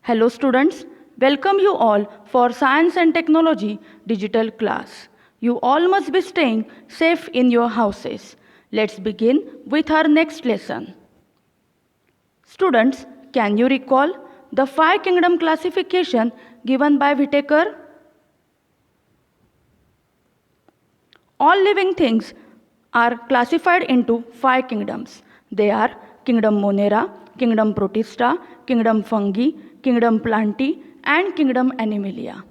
Hello students, welcome you all for Science and Technology digital class. You all must be staying safe in your houses. Let's begin with our next lesson. Students, can you recall the five kingdom classification given by Whittaker? All living things are classified into five kingdoms. They are Kingdom Monera, Kingdom Protista, Kingdom Fungi, Kingdom Plantae, and Kingdom Animalia.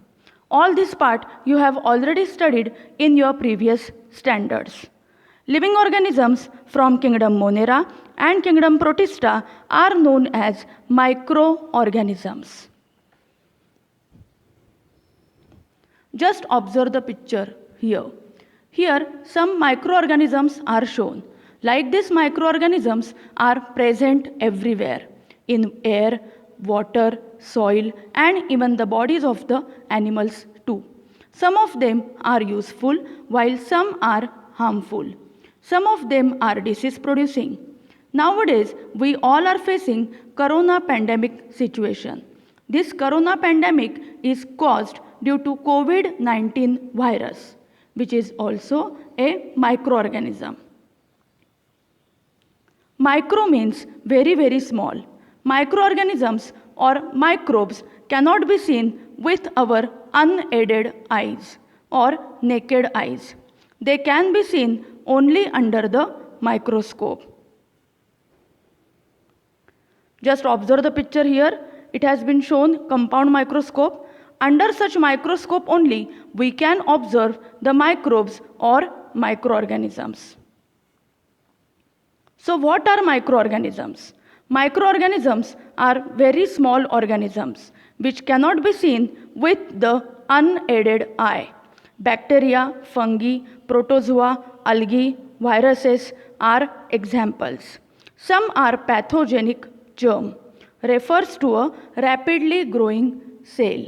All this part you have already studied in your previous standards. Living organisms from Kingdom Monera and Kingdom Protista are known as microorganisms. Just observe the picture here. Here, some microorganisms are shown. Like these microorganisms are present everywhere in air, water, soil, and even the bodies of the animals too. Some of them are useful while some are harmful. Some of them are disease producing. Nowadays, we all are facing corona pandemic situation. This corona pandemic is caused due to COVID-19 virus, which is also a microorganism. Micro means very, very small. Microorganisms or microbes cannot be seen with our unaided eyes or naked eyes. They can be seen only under the microscope. Just observe the picture here. It has been shown compound microscope. Under such microscope only we can observe the microbes or microorganisms. So what are microorganisms? Microorganisms are very small organisms which cannot be seen with the unaided eye. Bacteria, fungi, protozoa, algae, viruses are examples. Some are pathogenic germ, refers to a rapidly growing cell.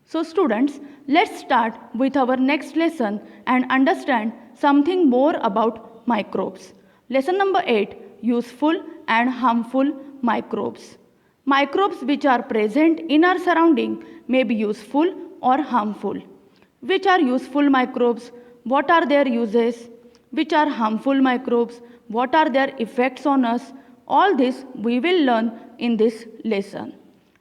So students, let's start with our next lesson and understand something more about microbes. Lesson number 8, useful and harmful microbes. Microbes which are present in our surrounding may be useful or harmful. Which are useful microbes? What are their uses? Which are harmful microbes? What are their effects on us? All this we will learn in this lesson.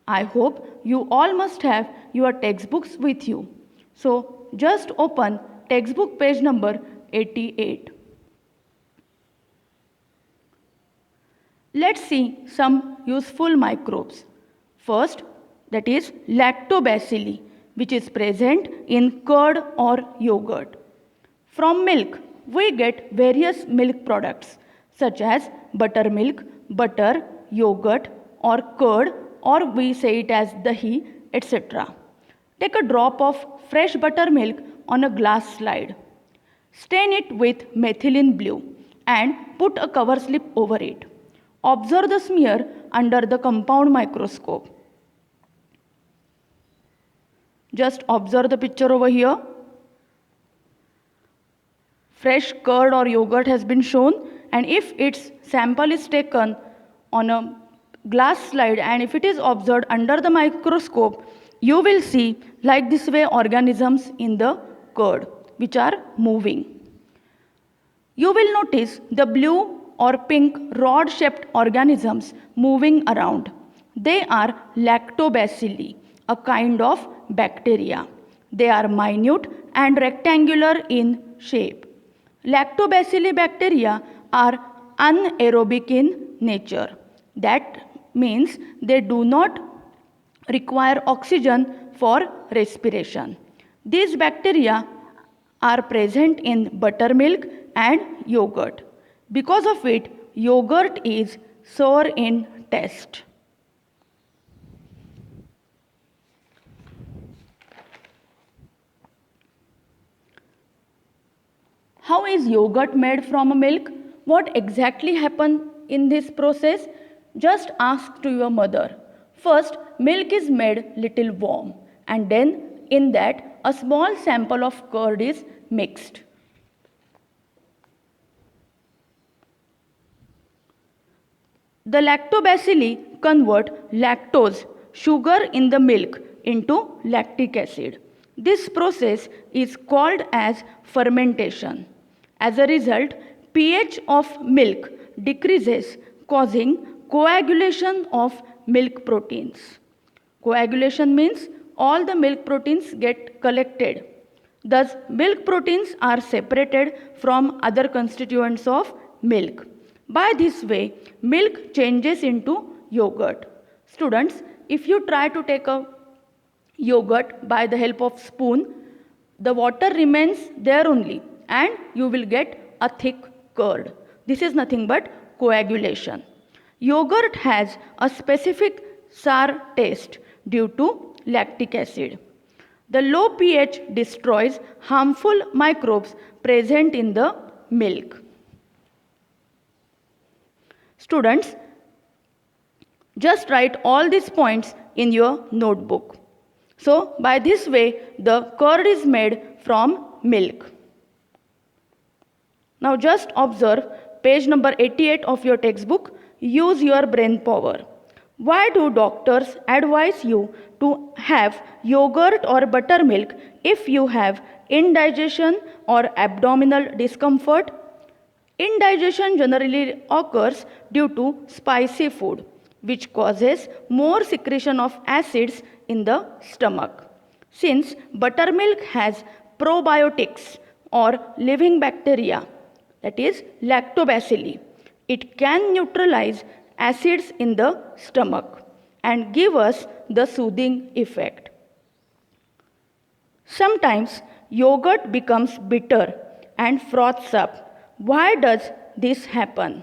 I hope you all must have your textbooks with you. So just open textbook page number 88. Let's see some useful microbes. First, that is lactobacilli, which is present in curd or yogurt. From milk, we get various milk products such as buttermilk, butter, yogurt or curd, or we say it as dahi, etc. Take a drop of fresh buttermilk on a glass slide. Stain it with methylene blue and put a cover slip over it. Observe the smear under the compound microscope. Just observe the picture over here. Fresh curd or yogurt has been shown, and if its sample is taken on a glass slide and if it is observed under the microscope, you will see like this way organisms in the curd which are moving. You will notice the blue or pink rod-shaped organisms moving around. They are lactobacilli, a kind of bacteria. They are minute and rectangular in shape. Lactobacilli bacteria are anaerobic in nature. That means they do not require oxygen for respiration. These bacteria are present in buttermilk and yogurt. Because of it, yogurt is sour in taste. How is yogurt made from milk? What exactly happens in this process? Just ask to your mother. First, milk is made little warm, and then in that a small sample of curd is mixed. The lactobacilli convert lactose, sugar in the milk, into lactic acid. This process is called as fermentation. As a result, pH of milk decreases, causing coagulation of milk proteins. Coagulation means all the milk proteins get collected. Thus, milk proteins are separated from other constituents of milk. By this way, milk changes into yogurt. Students, if you try to take a yogurt by the help of spoon, the water remains there only and you will get a thick curd. This is nothing but coagulation. Yogurt has a specific sour taste due to lactic acid. The low pH destroys harmful microbes present in the milk. Students, just write all these points in your notebook. So, by this way, the curd is made from milk. Now, just observe page number 88 of your textbook. Use your brain power. Why do doctors advise you to have yogurt or buttermilk if you have indigestion or abdominal discomfort? Indigestion generally occurs due to spicy food, which causes more secretion of acids in the stomach. Since buttermilk has probiotics or living bacteria, that is lactobacilli, it can neutralize acids in the stomach and give us the soothing effect. Sometimes yogurt becomes bitter and froths up. Why does this happen?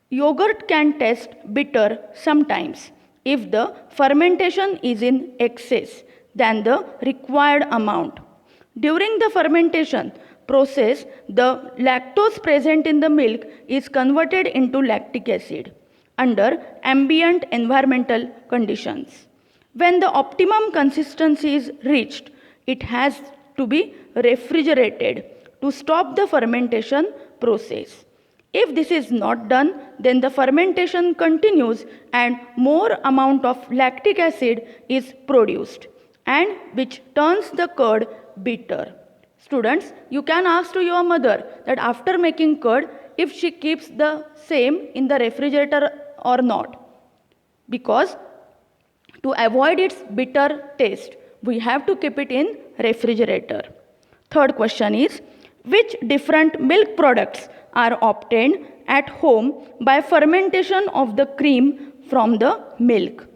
Yogurt can taste bitter sometimes if the fermentation is in excess than the required amount. During the fermentation process, the lactose present in the milk is converted into lactic acid under ambient environmental conditions. When the optimum consistency is reached, it has to be refrigerated to stop the fermentation process. If this is not done, then the fermentation continues and more amount of lactic acid is produced, and which turns the curd bitter. Students, you can ask to your mother that after making curd, if she keeps the same in the refrigerator or not. Because to avoid its bitter taste, we have to keep it in refrigerator. Third question is, which different milk products are obtained at home by fermentation of the cream from the milk?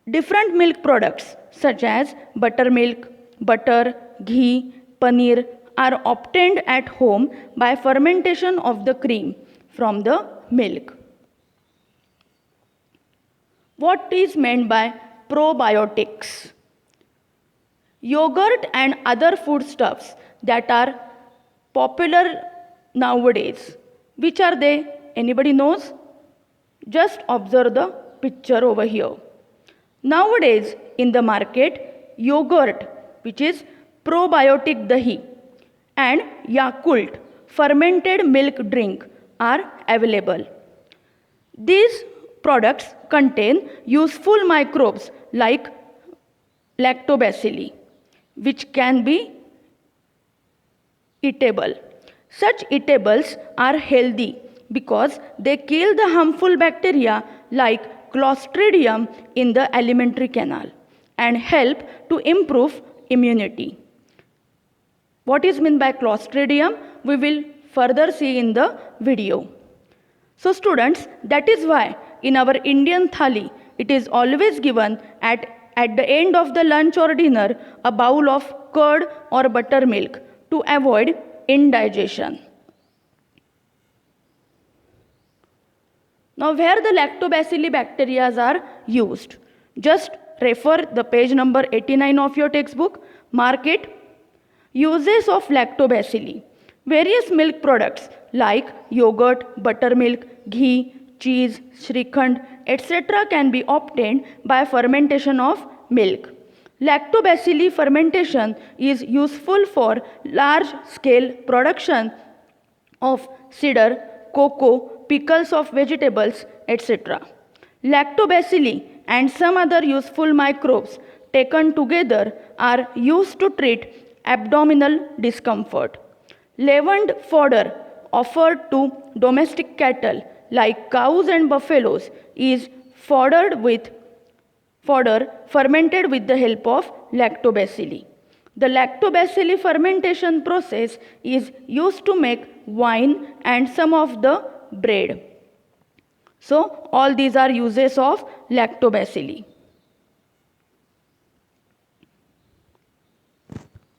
Different milk products such as buttermilk, butter, ghee, paneer are obtained at home by fermentation of the cream from the milk. What is meant by probiotics? Yogurt and other foodstuffs that are popular nowadays. Which are they? Anybody knows? Just observe the picture over here. Nowadays in the market, yogurt, which is probiotic dahi, and Yakult, fermented milk drink, are available. These products contain useful microbes like lactobacilli, which can be eatable. Such eatables are healthy because they kill the harmful bacteria like Clostridium in the alimentary canal and help to improve immunity. What is meant by Clostridium? We will further see in the video. So students, that is why in our Indian thali, it is always given at the end of the lunch or dinner a bowl of curd or buttermilk to avoid indigestion. Now, where the lactobacilli bacteria are used, just refer the page number 89 of your textbook. Mark it. Uses of lactobacilli. Various milk products like yogurt, buttermilk, ghee, cheese, shrikhand, etc. can be obtained by fermentation of milk. Lactobacilli fermentation is useful for large-scale production of cider, cocoa, pickles of vegetables, etc. Lactobacilli and some other useful microbes taken together are used to treat abdominal discomfort. Leavened fodder offered to domestic cattle like cows and buffaloes is fodder fermented with the help of lactobacilli. The lactobacilli fermentation process is used to make wine and some of the bread. So all these are uses of lactobacilli.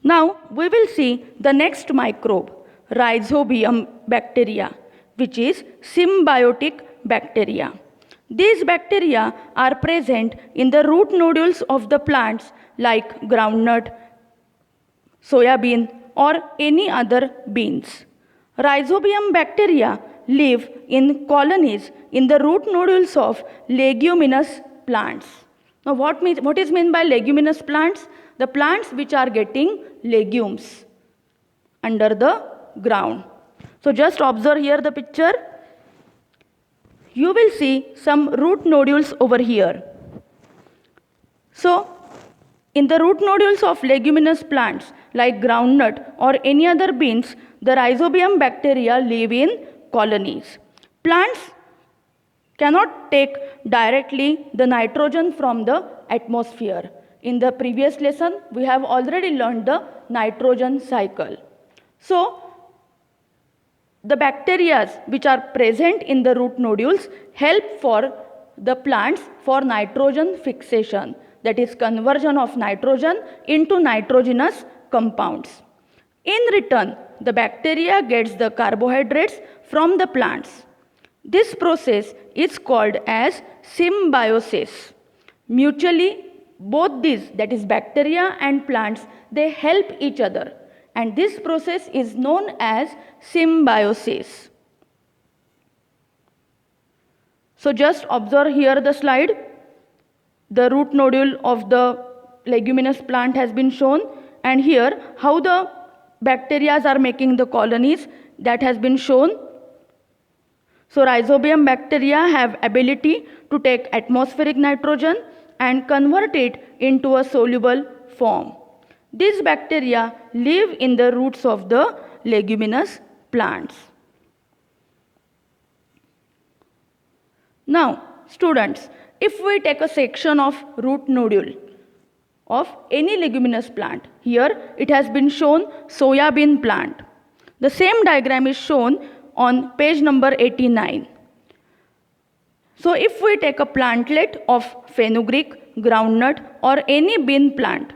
Now we will see the next microbe, Rhizobium bacteria, which is symbiotic bacteria. These bacteria are present in the root nodules of the plants like groundnut, soybean, or any other beans. Rhizobium bacteria live in colonies in the root nodules of leguminous plants. Now what is meant by leguminous plants? The plants which are getting legumes under the ground. So just observe here the picture. You will see some root nodules over here. So in the root nodules of leguminous plants like groundnut or any other beans, the Rhizobium bacteria live in colonies. Plants cannot take directly the nitrogen from the atmosphere. In the previous lesson, we have already learned the nitrogen cycle. So, the bacteria which are present in the root nodules help for the plants for nitrogen fixation, that is conversion of nitrogen into nitrogenous compounds. In return, the bacteria gets the carbohydrates from the plants. This process is called as symbiosis. Mutually, both these, that is bacteria and plants, they help each other, and this process is known as symbiosis. So just observe here the slide. The root nodule of the leguminous plant has been shown, and here how the bacteria are making the colonies, that has been shown. So Rhizobium bacteria have ability to take atmospheric nitrogen and convert it into a soluble form. These bacteria live in the roots of the leguminous plants. Now, students, if we take a section of root nodule of any leguminous plant, here it has been shown soybean plant. The same diagram is shown on page number 89. So if we take a plantlet of fenugreek, groundnut or any bean plant,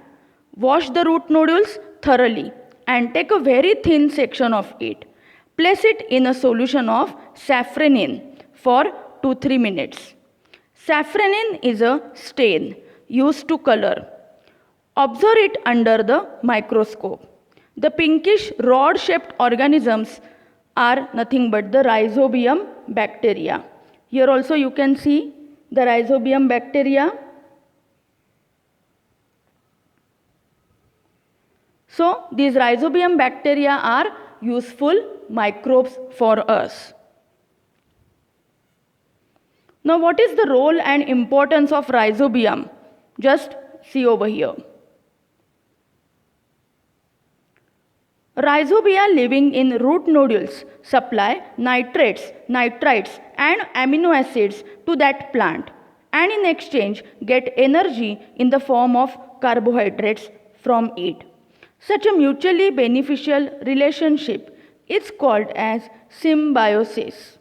wash the root nodules thoroughly and take a very thin section of it. Place it in a solution of safranin for 2-3 minutes. Safranin is a stain used to color. Observe it under the microscope. The pinkish rod-shaped organisms are nothing but the Rhizobium bacteria. Here also you can see the Rhizobium bacteria. So these Rhizobium bacteria are useful microbes for us. Now what is the role and importance of Rhizobium? Just see over here. Rhizobia living in root nodules supply nitrates, nitrites and amino acids to that plant, and in exchange get energy in the form of carbohydrates from it. Such a mutually beneficial relationship is called as symbiosis.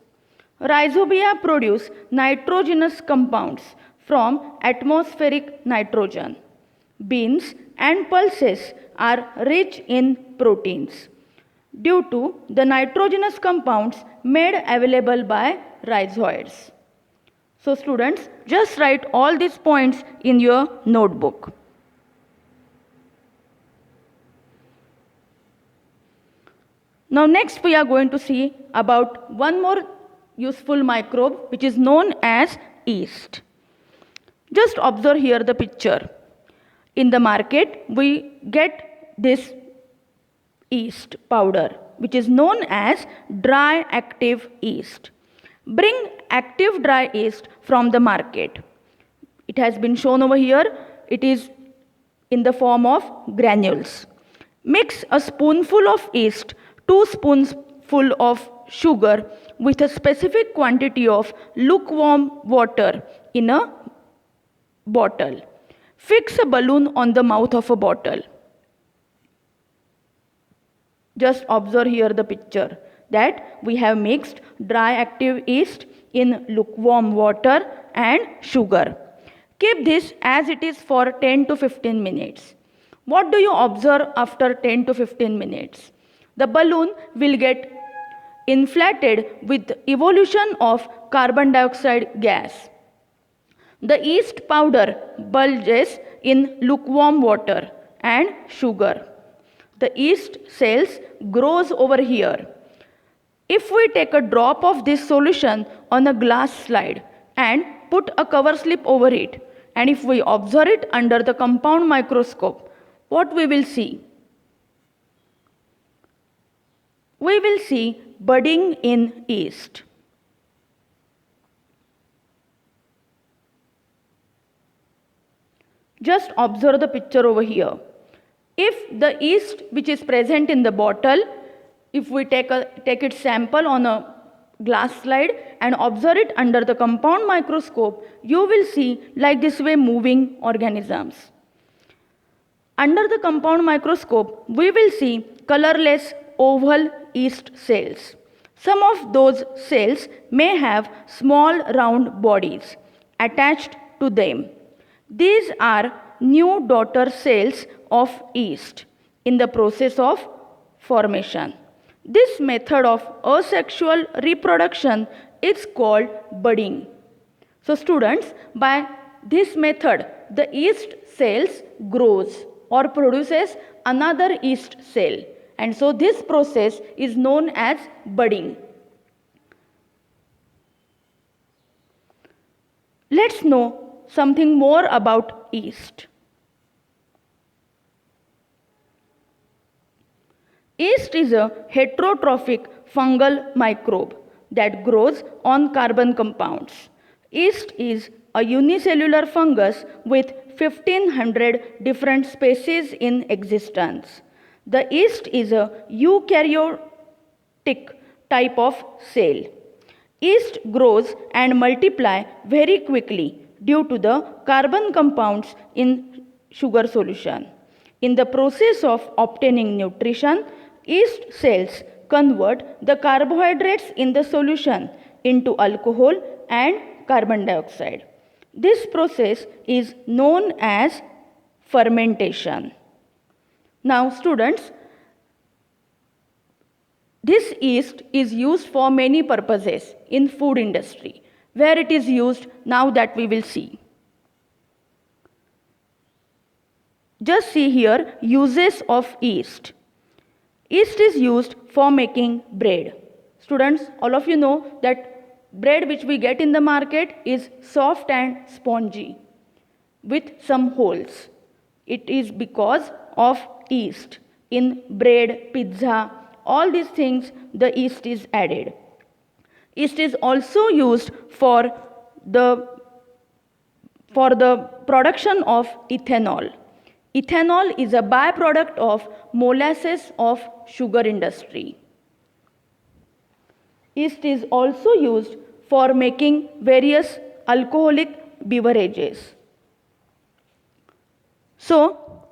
Rhizobia produce nitrogenous compounds from atmospheric nitrogen. Beans and pulses are rich in proteins due to the nitrogenous compounds made available by rhizoids. So students, just write all these points in your notebook. Now next we are going to see about one more useful microbe which is known as yeast. Just observe here the picture. In the market we get this yeast powder, which is known as dry active yeast. Bring active dry yeast from the market. It has been shown over here. It is in the form of granules. Mix a spoonful of yeast, 2 spoonfuls of sugar with a specific quantity of lukewarm water in a bottle. Fix a balloon on the mouth of a bottle. Just observe here the picture that we have mixed dry active yeast in lukewarm water and sugar. Keep this as it is for 10 to 15 minutes. What do you observe after 10 to 15 minutes? The balloon will get inflated with evolution of carbon dioxide gas. The yeast powder bulges in lukewarm water and sugar. The yeast cells grows over here. If we take a drop of this solution on a glass slide and put a cover slip over it, and if we observe it under the compound microscope, what we will see? We will see budding in yeast. Just observe the picture over here. If the yeast which is present in the bottle, if we take its sample on a glass slide and observe it under the compound microscope, you will see like this way moving organisms. Under the compound microscope, we will see colorless oval yeast cells. Some of those cells may have small round bodies attached to them. These are new daughter cells of yeast in the process of formation. This method of asexual reproduction is called budding. So students, by this method, the yeast cells grows or produces another yeast cell, and so this process is known as budding. Let's know something more about yeast. Yeast is a heterotrophic fungal microbe that grows on carbon compounds. Yeast is a unicellular fungus with 1500 different species in existence. The yeast is a eukaryotic type of cell. Yeast grows and multiply very quickly due to the carbon compounds in sugar solution. In the process of obtaining nutrition, yeast cells convert the carbohydrates in the solution into alcohol and carbon dioxide. This process is known as fermentation. Now students, this yeast is used for many purposes in food industry. Where it is used, now that we will see. Just see here uses of yeast. Yeast is used for making bread. Students, all of you know that bread which we get in the market is soft and spongy with some holes. It is because of yeast. In bread, pizza, all these things the yeast is added. Yeast is also used for the production of ethanol. Ethanol is a byproduct of molasses of sugar industry. Yeast is also used for making various alcoholic beverages. So,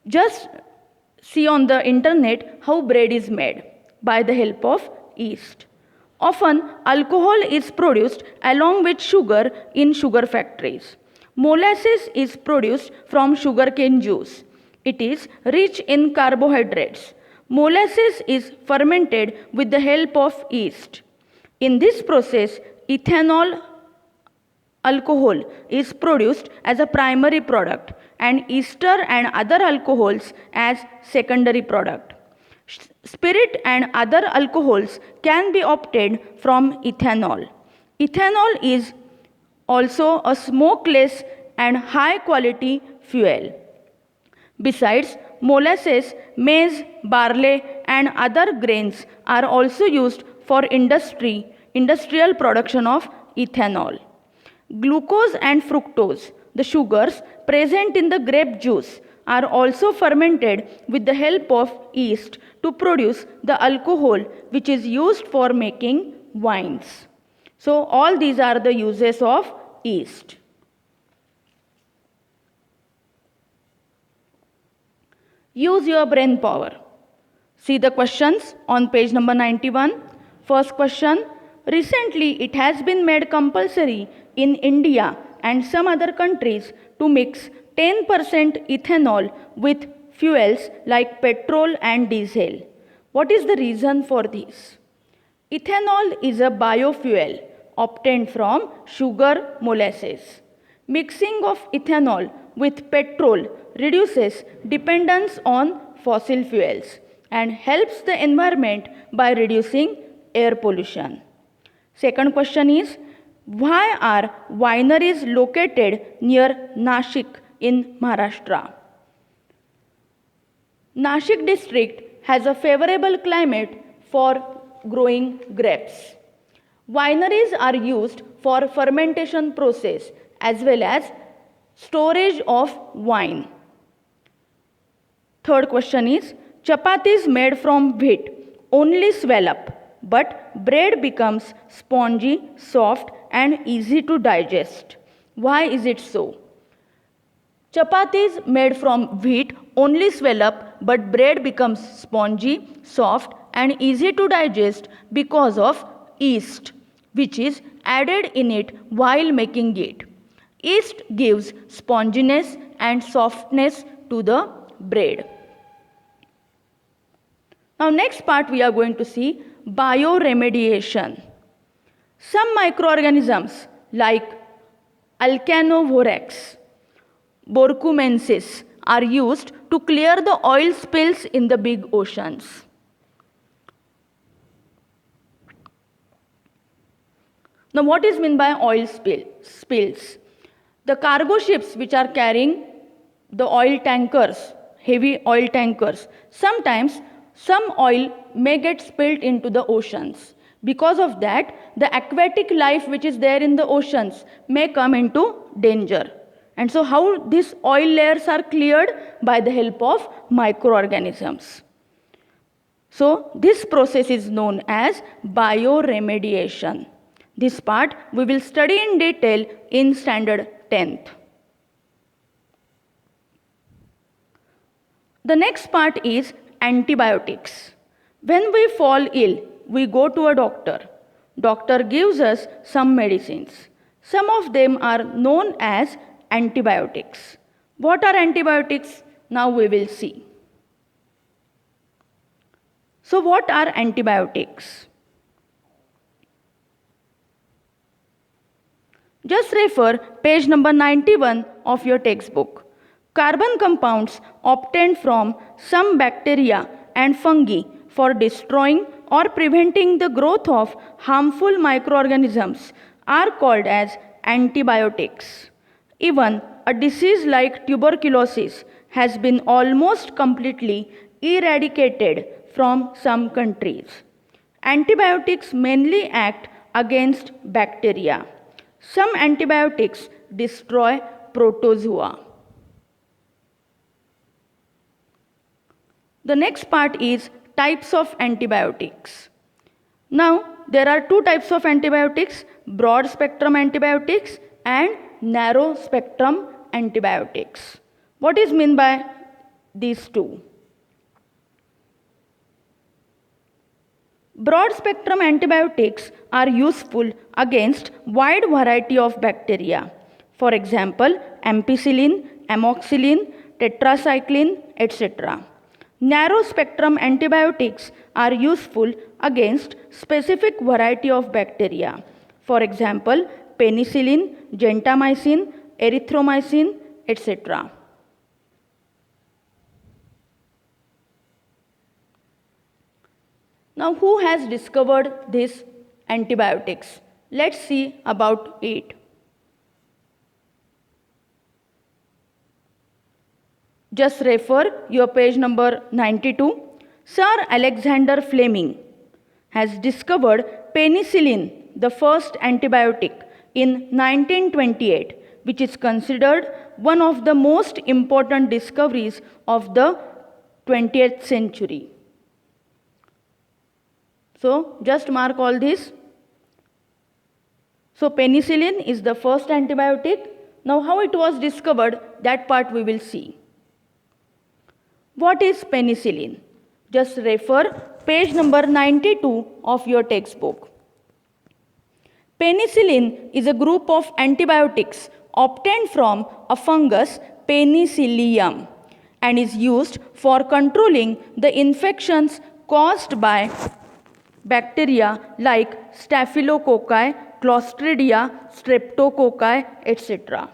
just see on the internet how bread is made by the help of yeast. Often, alcohol is produced along with sugar in sugar factories. Molasses is produced from sugarcane juice. It is rich in carbohydrates. Molasses is fermented with the help of yeast. In this process, ethanol alcohol is produced as a primary product and ester and other alcohols as secondary product. Spirit and other alcohols can be obtained from ethanol. Ethanol is also a smokeless and high quality fuel. Besides, molasses, maize, barley, and other grains are also used for industrial production of ethanol. Glucose and fructose, the sugars present in the grape juice, are also fermented with the help of yeast to produce the alcohol which is used for making wines. So, all these are the uses of yeast. Use your brain power. See the questions on page number 91. First question. Recently, it has been made compulsory in India and some other countries to mix 10% ethanol with fuels like petrol and diesel. What is the reason for this? Ethanol is a biofuel obtained from sugar molasses. Mixing of ethanol with petrol reduces dependence on fossil fuels and helps the environment by reducing air pollution. Second question is, why are wineries located near Nashik in Maharashtra? Nashik district has a favorable climate for growing grapes. Wineries are used for fermentation process as well as storage of wine. Third question is, chapatis made from wheat only swell up, but bread becomes spongy, soft and easy to digest. Why is it so? Chapatis made from wheat only swell up, but bread becomes spongy, soft and easy to digest because of yeast, which is added in it while making it. Yeast gives sponginess and softness to the bread. Now next part we are going to see bioremediation. Some microorganisms like Alcanovorax, Borcumensis are used to clear the oil spills in the big oceans. Now what is meant by oil spills? The cargo ships which are carrying the oil tankers, heavy oil tankers, sometimes some oil may get spilled into the oceans. Because of that, the aquatic life which is there in the oceans may come into danger. And so how these oil layers are cleared? By the help of microorganisms. So this process is known as bioremediation. This part we will study in detail in standard 10th. The next part is antibiotics. When we fall ill, we go to a doctor. Doctor gives us some medicines. Some of them are known as antibiotics. What are antibiotics? Now we will see. So what are antibiotics? Just refer page number 91 of your textbook. Carbon compounds obtained from some bacteria and fungi for destroying or preventing the growth of harmful microorganisms are called as antibiotics. Even a disease like tuberculosis has been almost completely eradicated from some countries. Antibiotics mainly act against bacteria. Some antibiotics destroy protozoa. The next part is types of antibiotics. Now, there are two types of antibiotics, broad spectrum antibiotics and narrow spectrum antibiotics. What is meant by these two? Broad spectrum antibiotics are useful against wide variety of bacteria. For example, ampicillin, amoxicillin, tetracycline, etc. Narrow spectrum antibiotics are useful against specific variety of bacteria. For example, penicillin, gentamicin, erythromycin, etc. Now, who has discovered these antibiotics? Let's see about it. Just refer your page number 92. Sir Alexander Fleming has discovered penicillin, the first antibiotic, in 1928, which is considered one of the most important discoveries of the 20th century. So, just mark all this. So, penicillin is the first antibiotic. Now, how it was discovered, that part we will see. What is penicillin? Just refer page number 92 of your textbook. Penicillin is a group of antibiotics obtained from a fungus Penicillium and is used for controlling the infections caused by bacteria like Staphylococci, Clostridia, Streptococci, etc.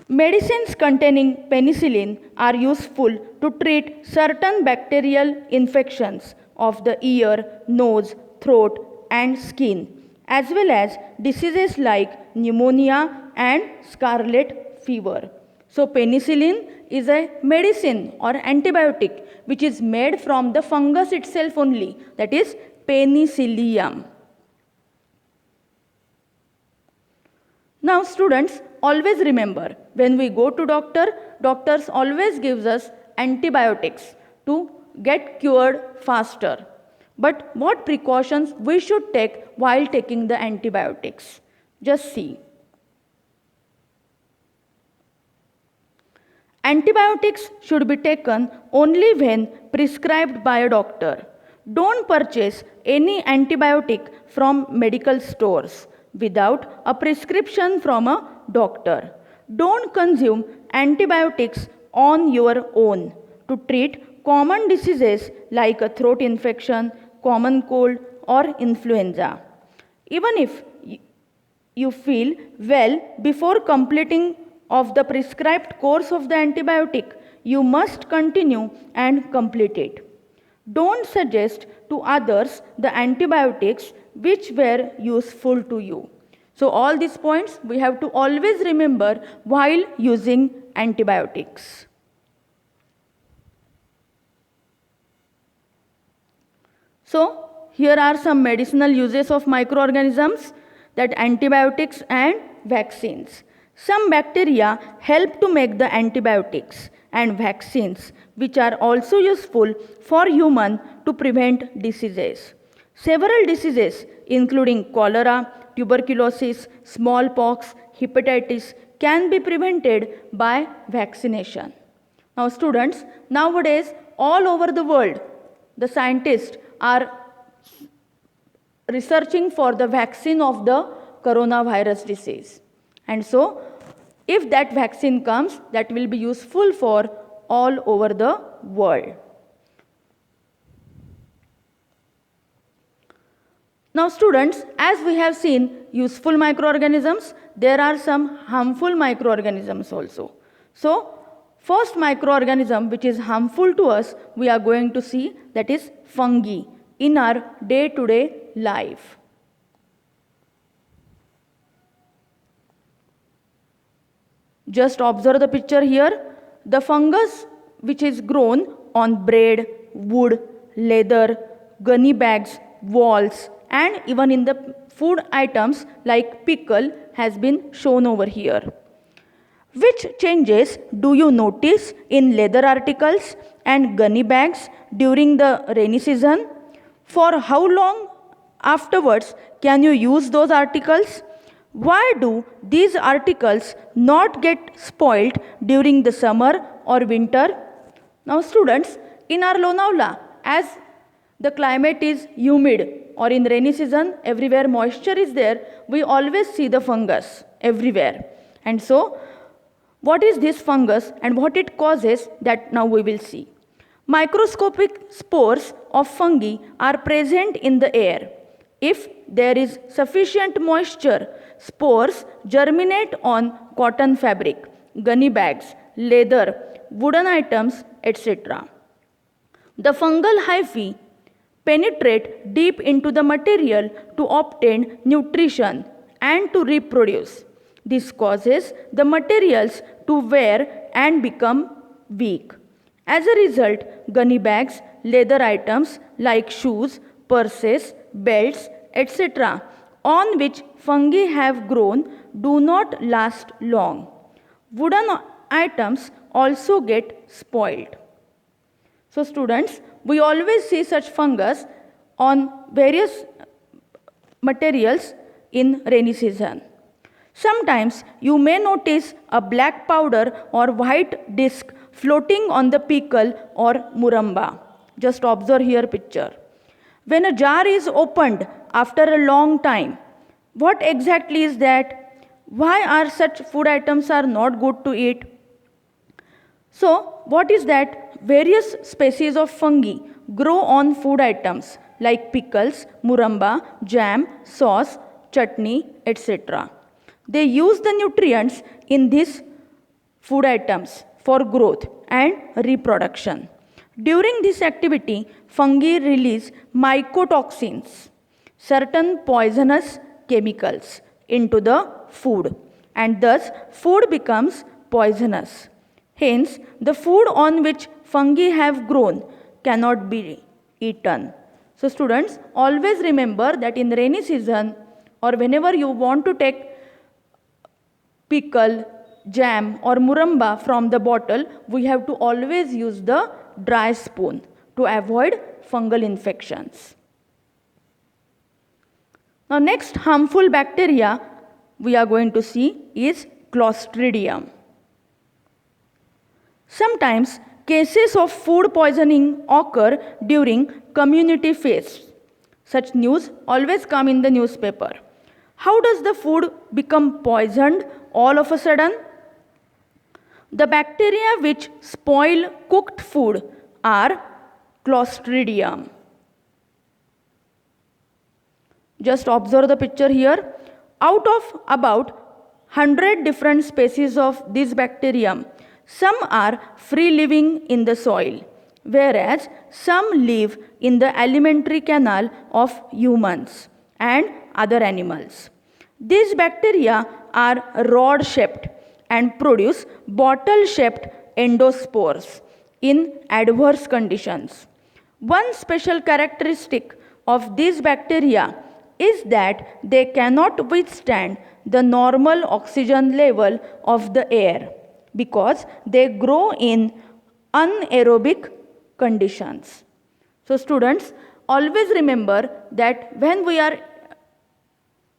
Medicines containing penicillin are useful to treat certain bacterial infections of the ear, nose, throat, and skin, as well as diseases like pneumonia and scarlet fever. So, penicillin is a medicine or antibiotic which is made from the fungus itself only, that is Penicillium. Now students, always remember, when we go to doctor, doctors always gives us antibiotics to get cured faster. But what precautions we should take while taking the antibiotics? Just see. Antibiotics should be taken only when prescribed by a doctor. Don't purchase any antibiotic from medical stores without a prescription from a doctor. Don't consume antibiotics on your own to treat common diseases like a throat infection, common cold, or influenza. Even if you feel well before completing of the prescribed course of the antibiotic, you must continue and complete it. Don't suggest to others the antibiotics which were useful to you. So all these points we have to always remember while using antibiotics. So here are some medicinal uses of microorganisms, that antibiotics and vaccines. Some bacteria help to make the antibiotics and vaccines, which are also useful for human to prevent diseases. Several diseases including cholera, tuberculosis, smallpox, hepatitis can be prevented by vaccination. Now students, nowadays all over the world the scientists are researching for the vaccine of the coronavirus disease. And so, if that vaccine comes, that will be useful for all over the world. Now students, as we have seen useful microorganisms, there are some harmful microorganisms also. So, first microorganism which is harmful to us, we are going to see, that is fungi in our day-to-day life. Just observe the picture here. The fungus which is grown on bread, wood, leather, gunny bags, walls, and even in the food items like pickle has been shown over here. Which changes do you notice in leather articles and gunny bags during the rainy season? For how long afterwards can you use those articles? Why do these articles not get spoiled during the summer or winter? Now students, in our Lonavala, as the climate is humid or in rainy season everywhere moisture is there, we always see the fungus everywhere. And so, what is this fungus and what it causes, that now we will see. Microscopic spores of fungi are present in the air. If there is sufficient moisture, spores germinate on cotton fabric, gunny bags, leather, wooden items, etc. The fungal hyphae penetrate deep into the material to obtain nutrition and to reproduce. This causes the materials to wear and become weak. As a result, gunny bags, leather items like shoes, purses, belts, etc., on which fungi have grown do not last long. Wooden items also get spoiled. So students, we always see such fungus on various materials in rainy season. Sometimes you may notice a black powder or white disc floating on the pickle or muramba. Just observe here picture. When a jar is opened after a long time, what exactly is that? Why are such food items are not good to eat? So, what is that? Various species of fungi grow on food items like pickles, muramba, jam, sauce, chutney, etc. They use the nutrients in these food items for growth and reproduction. During this activity, fungi release mycotoxins, certain poisonous chemicals, into the food, and thus food becomes poisonous. Hence, the food on which fungi have grown cannot be eaten. So, students, always remember that in rainy season or whenever you want to take pickle, jam or muramba from the bottle, we have to always use the dry spoon to avoid fungal infections. Now, next harmful bacteria we are going to see is Clostridium. Sometimes cases of food poisoning occur during community feasts. Such news always come in the newspaper. How does the food become poisoned all of a sudden? The bacteria which spoil cooked food are Clostridium. Just observe the picture here. Out of about 100 different species of this bacterium, some are free living in the soil, whereas some live in the alimentary canal of humans and other animals. These bacteria are rod shaped and produce bottle shaped endospores in adverse conditions. One special characteristic of these bacteria is that they cannot withstand the normal oxygen level of the air because they grow in anaerobic conditions. So students, always remember that when we are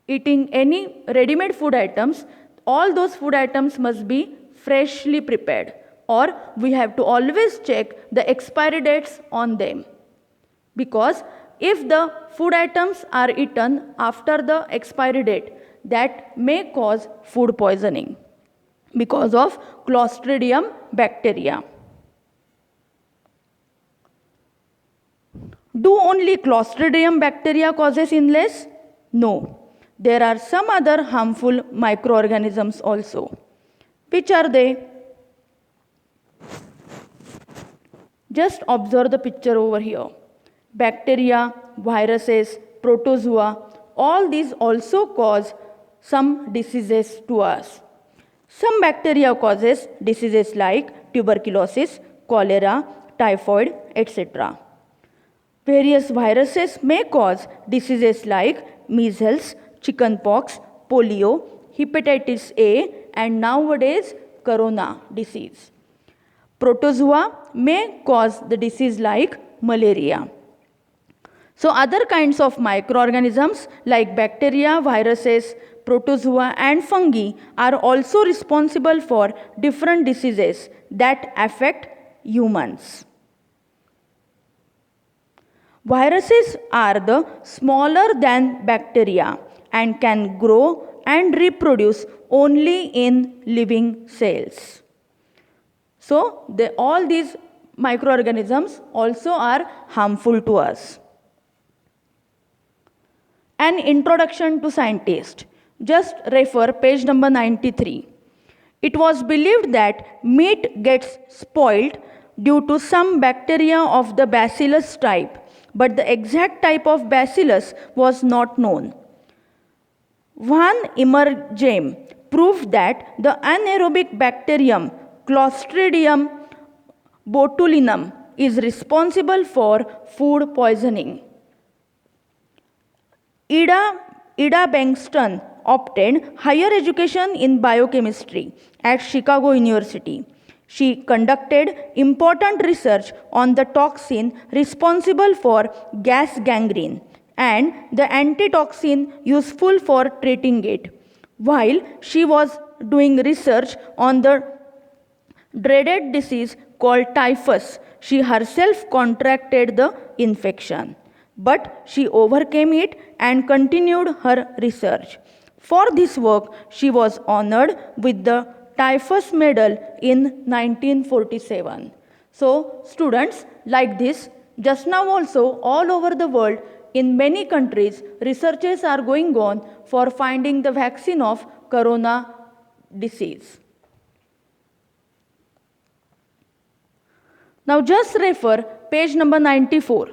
eating any ready-made food items, all those food items must be freshly prepared, or we have to always check the expiry dates on them, because if the food items are eaten after the expiry date, that may cause food poisoning because of Clostridium bacteria. Do only Clostridium bacteria causes illness? No. There are some other harmful microorganisms also. Which are they? Just observe the picture over here. Bacteria, viruses, protozoa, all these also cause some diseases to us. Some bacteria causes diseases like tuberculosis, cholera, typhoid, etc. Various viruses may cause diseases like measles, chickenpox, polio, hepatitis A, and nowadays corona disease. Protozoa may cause the disease like malaria. So other kinds of microorganisms like bacteria, viruses, protozoa and fungi are also responsible for different diseases that affect humans. Viruses are the smaller than bacteria and can grow and reproduce only in living cells. So all these microorganisms also are harmful to us. An introduction to scientists. Just refer page number 93. It was believed that meat gets spoiled due to some bacteria of the bacillus type, but the exact type of bacillus was not known. Van Immergem proved that the anaerobic bacterium Clostridium botulinum is responsible for food poisoning. Ida Bengtsson obtained higher education in biochemistry at Chicago University. She conducted important research on the toxin responsible for gas gangrene and the antitoxin useful for treating it. While she was doing research on the dreaded disease called typhus, she herself contracted the infection. But she overcame it and continued her research. For this work, she was honored with the Typhus Medal in 1947. So, students, like this, just now also all over the world, in many countries, researches are going on for finding the vaccine of corona disease. Now just refer page number 94.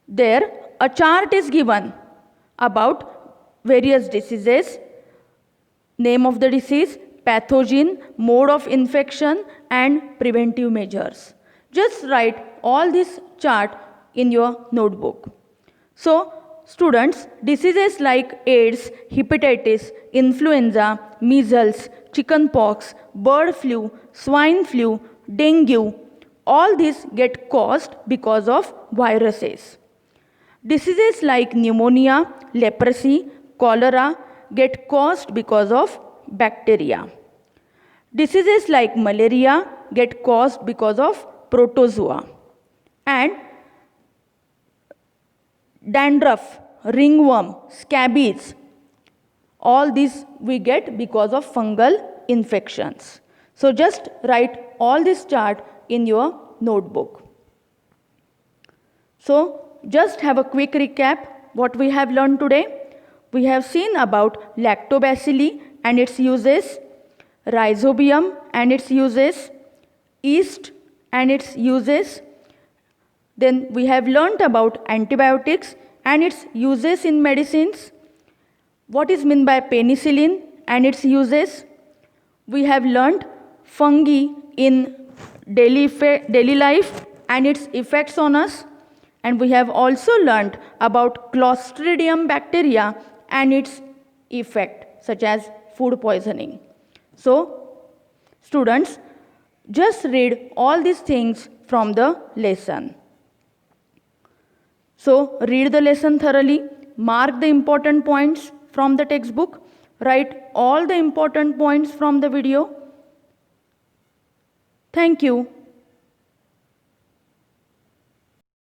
There a chart is given about various diseases, name of the disease, pathogen, mode of infection and preventive measures. Just write all this chart in your notebook. So students, diseases like AIDS, hepatitis, influenza, measles, chickenpox, bird flu, swine flu, dengue, all these get caused because of viruses. Diseases like pneumonia, leprosy, cholera get caused because of bacteria. Diseases like malaria get caused because of protozoa. And dandruff, ringworm, scabies, all these we get because of fungal infections. So just write all this chart in your notebook. So just have a quick recap what we have learned today. We have seen about lactobacilli and its uses, rhizobium and its uses, yeast and its uses. Then we have learnt about antibiotics and its uses in medicines. What is meant by penicillin and its uses. We have learnt fungi in daily life and its effects on us. And we have also learnt about Clostridium bacteria and its effect, such as food poisoning. So, students, just read all these things from the lesson. So, read the lesson thoroughly, mark the important points from the textbook, write all the important points from the video. Thank you.